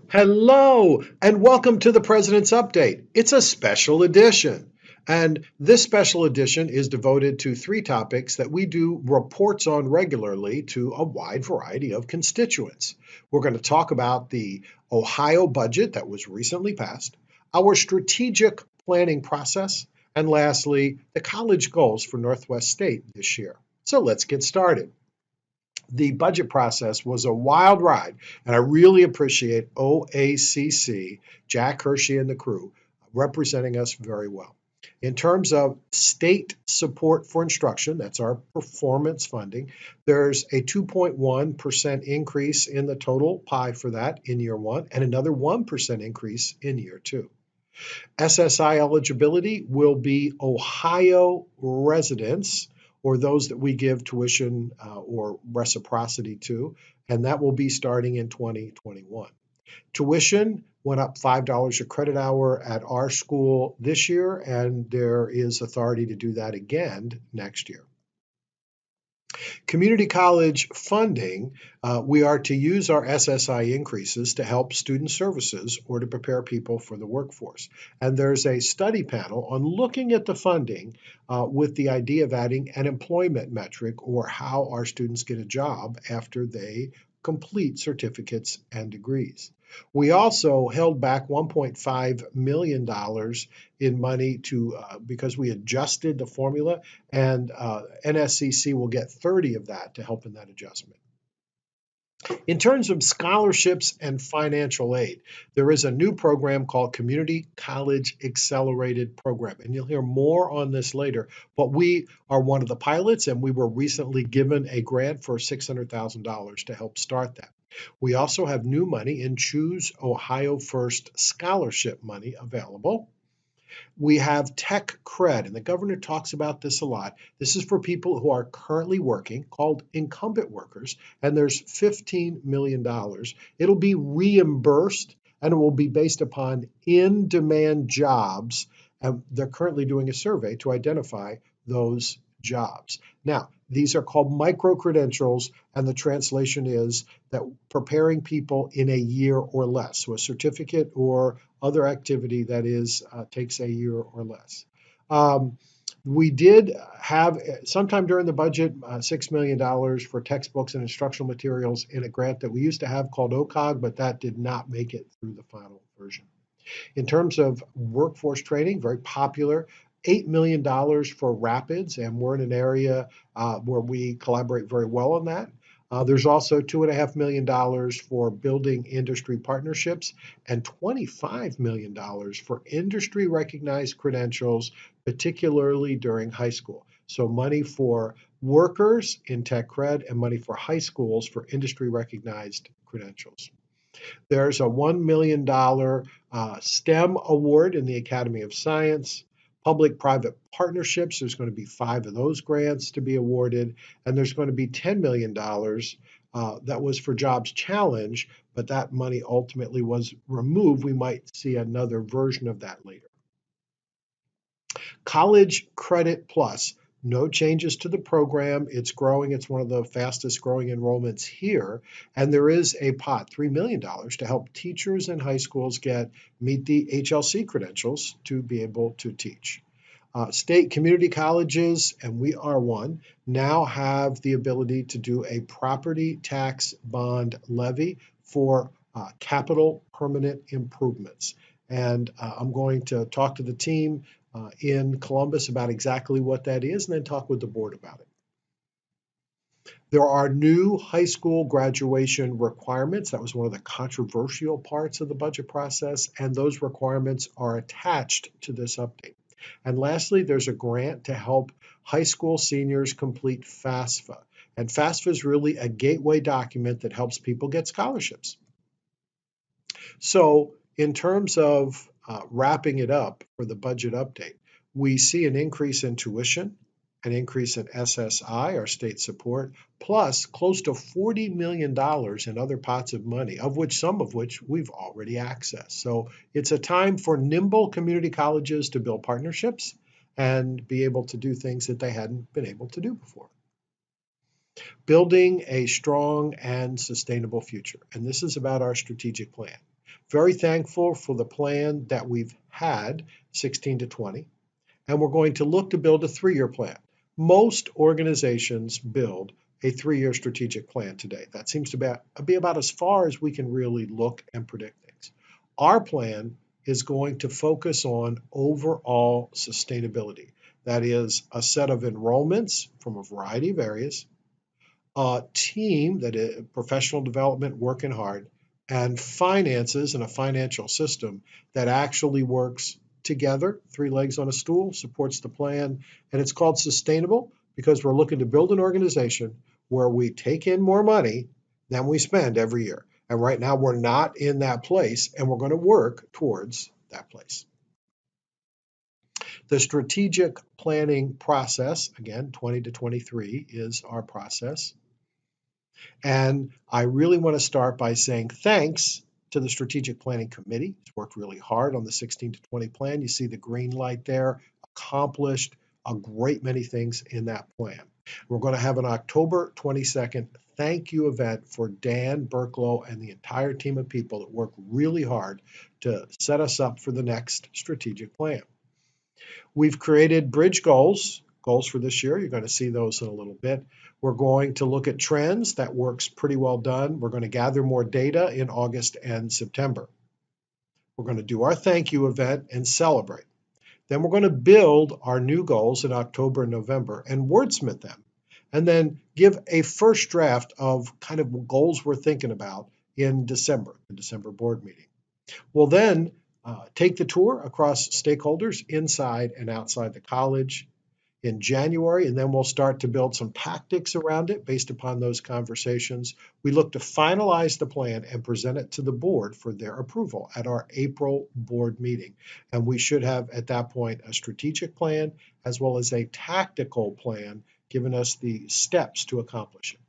Hello, and welcome to the President's Update. It's a special edition. And this special edition is devoted to three topics that we do reports on regularly to a wide variety of constituents. We're going to talk about the Ohio budget that was recently passed, our strategic planning process, and lastly, the college goals for Northwest State this year. So let's get started. The budget process was a wild ride, and I really appreciate OACC, Jack Hershey, and the crew representing us very well. In terms of state support for instruction, that's our performance funding, there's a 2.1% increase in the total pie for that in year one, and another 1% increase in year two. SSI eligibility will be Ohio residents or those that we give tuition or reciprocity to, and that will be starting in 2021. Tuition went up $5 a credit hour at our school this year, and there is authority to do that again next year. Community college funding, we are to use our SSI increases to help student services or to prepare people for the workforce. And there's a study panel on looking at the funding with the idea of adding an employment metric or how our students get a job after they complete certificates and degrees. We also held back $1.5 million in money to because we adjusted the formula, and NSCC will get 30 of that to help in that adjustment. In terms of scholarships and financial aid, there is a new program called Community College Accelerated Program, and you'll hear more on this later. But we are one of the pilots, and we were recently given a grant for $600,000 to help start that. We also have new money in Choose Ohio First scholarship money available. We have tech cred, and the governor talks about this a lot. This is for people who are currently working, called incumbent workers, and there's $15 million. It'll be reimbursed, and it will be based upon in-demand jobs. And they're currently doing a survey to identify those jobs. Now, these are called micro-credentials, and the translation is that preparing people in a year or less, so a certificate or other activity that is takes a year or less. We did have sometime during the budget $6 million for textbooks and instructional materials in a grant that we used to have called OCOG, but that did not make it through the final version. In terms of workforce training, very popular. $8 million for Rapids, and we're in an area where we collaborate very well on that. There's also $2.5 million for building industry partnerships and $25 million for industry recognized credentials, particularly during high school. So money for workers in tech cred and money for high schools for industry recognized credentials. There's a $1 million STEM award in the Academy of Science. Public-private partnerships, there's going to be 5 of those grants to be awarded, and there's going to be $10 million that was for Jobs Challenge, but that money ultimately was removed. We might see another version of that later. College Credit Plus, no changes to the program. It's growing. It's one of the fastest growing enrollments here. And there is a pot, $3 million, to help teachers in high schools meet the HLC credentials to be able to teach. State community colleges, and we are one, now have the ability to do a property tax bond levy for capital permanent improvements. And I'm going to talk to the team in Columbus about exactly what that is and then talk with the board about it. There are new high school graduation requirements. That was one of the controversial parts of the budget process, and those requirements are attached to this update. And lastly, there's a grant to help high school seniors complete FAFSA. And FAFSA is really a gateway document that helps people get scholarships. So in terms of wrapping it up for the budget update, we see an increase in tuition, an increase in SSI, our state support, plus close to $40 million in other pots of money, some of which we've already accessed. So it's a time for nimble community colleges to build partnerships and be able to do things that they hadn't been able to do before. Building a strong and sustainable future. And this is about our strategic plan. Very thankful for the plan that we've had, 16 to 20, and we're going to look to build a 3-year plan. Most organizations build a 3-year strategic plan today. That seems to be about as far as we can really look and predict things. Our plan is going to focus on overall sustainability. That is a set of enrollments from a variety of areas, a team that is professional development working hard, and finances and a financial system that actually works together, 3 legs on a stool, supports the plan. And it's called sustainable because we're looking to build an organization where we take in more money than we spend every year. And right now we're not in that place, and we're going to work towards that place. The strategic planning process, again, 20 to 23 is our process. And I really want to start by saying thanks to the Strategic Planning Committee. It's worked really hard on the 16 to 20 plan. You see the green light there, accomplished a great many things in that plan. We're going to have an October 22nd thank you event for Dan Burklow and the entire team of people that worked really hard to set us up for the next strategic plan. We've created bridge goals for this year. You're going to see those in a little bit. We're going to look at trends. That works pretty well done. We're going to gather more data in August and September. We're going to do our thank you event and celebrate. Then we're going to build our new goals in October and November and wordsmith them, and then give a first draft of kind of goals we're thinking about in December, the December board meeting. We'll then take the tour across stakeholders inside and outside the college in January, and then we'll start to build some tactics around it based upon those conversations. We look to finalize the plan and present it to the board for their approval at our April board meeting. And we should have at that point a strategic plan as well as a tactical plan giving us the steps to accomplish it.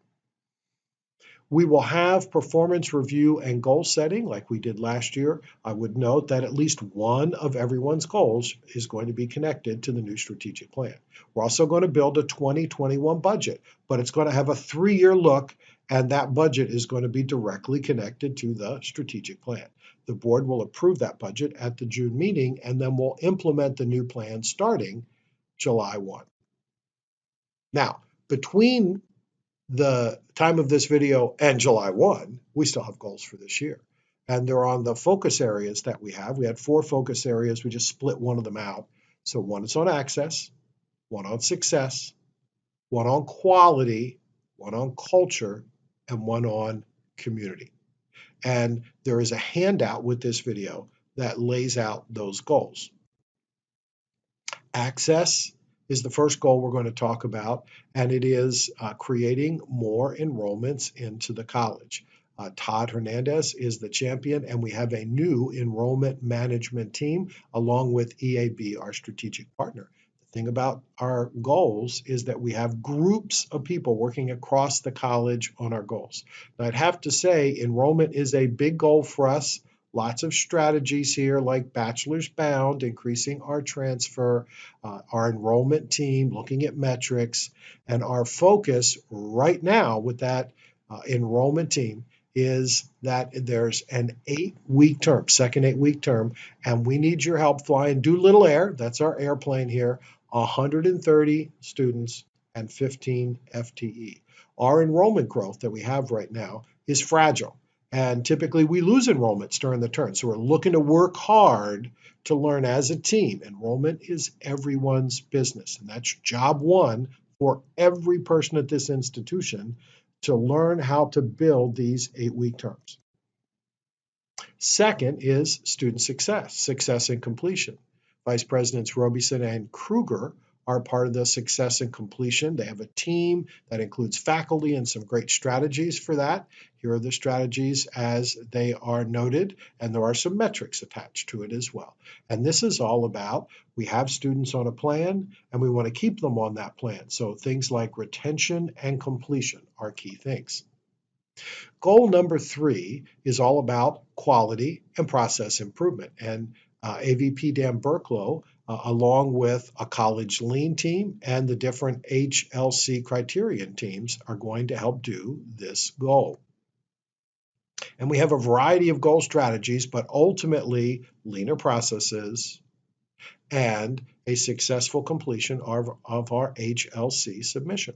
We will have performance review and goal setting like we did last year. I would note that at least one of everyone's goals is going to be connected to the new strategic plan. We're also going to build a 2021 budget, but it's going to have a 3-year look, and that budget is going to be directly connected to the strategic plan. The board will approve that budget at the June meeting, and then we'll implement the new plan starting July 1. Now, between the time of this video and July 1, we still have goals for this year. And they're on the focus areas that we have. We had 4 focus areas. We just split one of them out. So one is on access, one on success, one on quality, one on culture, and one on community. And there is a handout with this video that lays out those goals. Access is the first goal we're going to talk about, and it is creating more enrollments into the college. Todd Hernandez is the champion, and we have a new enrollment management team along with EAB, our strategic partner. The thing about our goals is that we have groups of people working across the college on our goals. Now, I'd have to say enrollment is a big goal for us. Lots of strategies here like Bachelor's Bound, increasing our transfer, our enrollment team, looking at metrics, and our focus right now with that enrollment team is that there's an 8-week term, second 8-week term, and we need your help flying Doolittle Air, that's our airplane here, 130 students and 15 FTE. Our enrollment growth that we have right now is fragile. And typically we lose enrollments during the term. So we're looking to work hard to learn as a team. Enrollment is everyone's business. And that's job one for every person at this institution, to learn how to build these 8-week terms. Second is student success and completion. Vice Presidents Robison and Kruger are part of the success and completion. They have a team that includes faculty and some great strategies for that. Here are the strategies as they are noted, and there are some metrics attached to it as well. And this is all about, we have students on a plan, and we want to keep them on that plan. So things like retention and completion are key things. Goal number 3 is all about quality and process improvement. And AVP Dan Burklow, along with a college lean team and the different HLC criterion teams, are going to help do this goal. And we have a variety of goal strategies, but ultimately leaner processes and a successful completion of our HLC submission.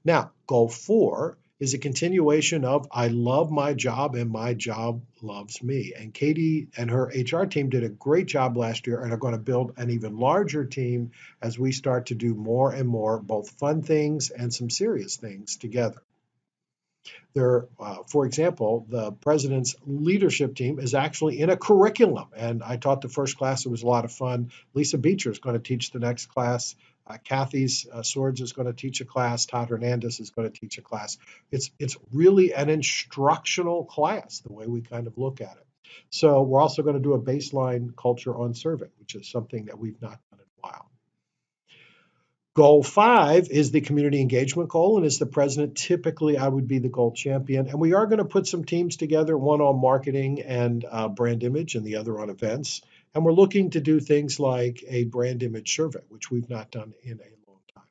Now, goal 4 is a continuation of I love my job and my job loves me. And Katie and her HR team did a great job last year and are going to build an even larger team as we start to do more and more both fun things and some serious things together. For example, the president's leadership team is actually in a curriculum, and I taught the first class. It was a lot of fun. Lisa Beecher is going to teach the next class. Kathy's Swords is going to teach a class. Todd Hernandez is going to teach a class. It's really an instructional class, the way we kind of look at it. So we're also going to do a baseline culture on survey, which is something that we've not done in a while. Goal 5 is the community engagement goal, and as the president, typically I would be the goal champion. And we are going to put some teams together, one on marketing and brand image and the other on events. And we're looking to do things like a brand image survey, which we've not done in a long time.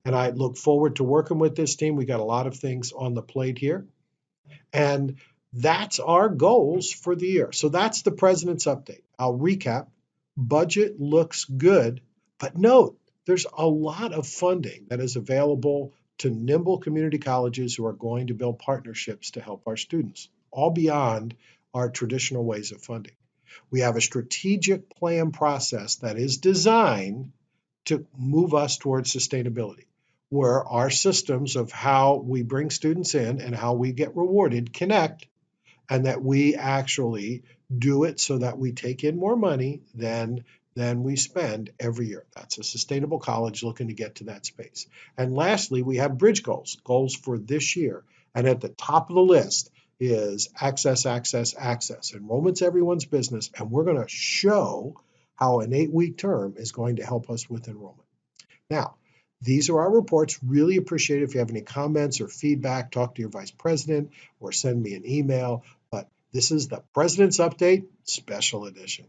And I look forward to working with this team. We got a lot of things on the plate here. And that's our goals for the year. So that's the president's update. I'll recap. Budget looks good, but note, there's a lot of funding that is available to nimble community colleges who are going to build partnerships to help our students, all beyond our traditional ways of funding. We have a strategic plan process that is designed to move us towards sustainability, where our systems of how we bring students in and how we get rewarded connect, and that we actually do it so that we take in more money than we spend every year. That's a sustainable college looking to get to that space. And lastly, we have bridge goals for this year. And at the top of the list is access, access, access. Enrollment's everyone's business, and we're going to show how an 8-week term is going to help us with enrollment. Now, these are our reports. Really appreciate it. If you have any comments or feedback, talk to your vice president or send me an email. But this is the President's Update Special Edition.